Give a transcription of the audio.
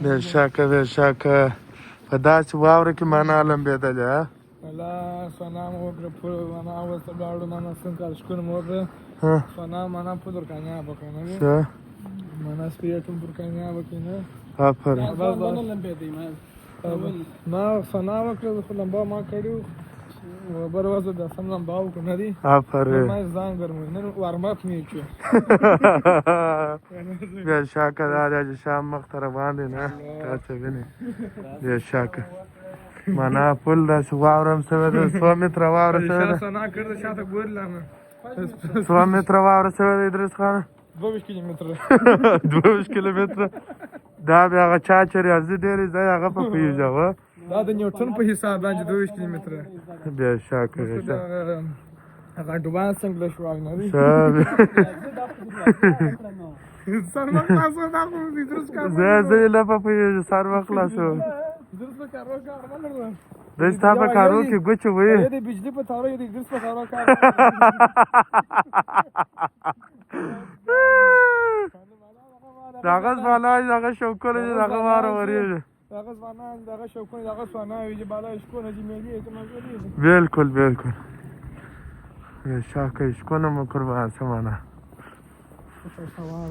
بېشکه په داسې واوره کې معنا لمبېدلې ها الله سونا مو وکړه پول معنا اوسه لاړو معنا څنګه شکر مو وکړه سونا معنا پودر کامیاب وکړه ښه معنا سپیټم پر کامیاب وکړه آفرین ما سونا وکړه خو لمبا ما کړیو بر وځه د سم لمبا وکړه نه دی آفرین ما ځان ګرمو نن وارماپ مې کړ بېشکه دا دی چې شام مخ ته روان دی نه تاسو وینئ بېشکه معنا پل داسې واوره هم شوې ده 100 متره واوره شوې ده سونا کړه شاته ګورې لامه 100 متره واوره شوې ده ادریس خانه 22 کیلومتره 22 کیلومتره دا بیا هغه چا چې ریاضي ډېرې ځای هغه په پوهېږي هغه دا د نیوټن په حساب باندې 22 کیلومتره بېشکه هغه ډوبان څنګه شو نه دی سر وخت تاسو دا خو دې درس کار زه لا په پوهېږي سر وخت خلاصو درس په کارو کار نه د ستا په کارو کې ګوچې وایي د بجلی په تارو د درس په کارو کار دغه ځوانان دغه شوقونه دي دغه واره ورېږي دغه ځوانان دغه شوقونه دغه ځوانان وي چې بالا شکونه چې مېلې ته مزلې بالکل بالکل بېشکه شکونه مو قربان شه معنا سوار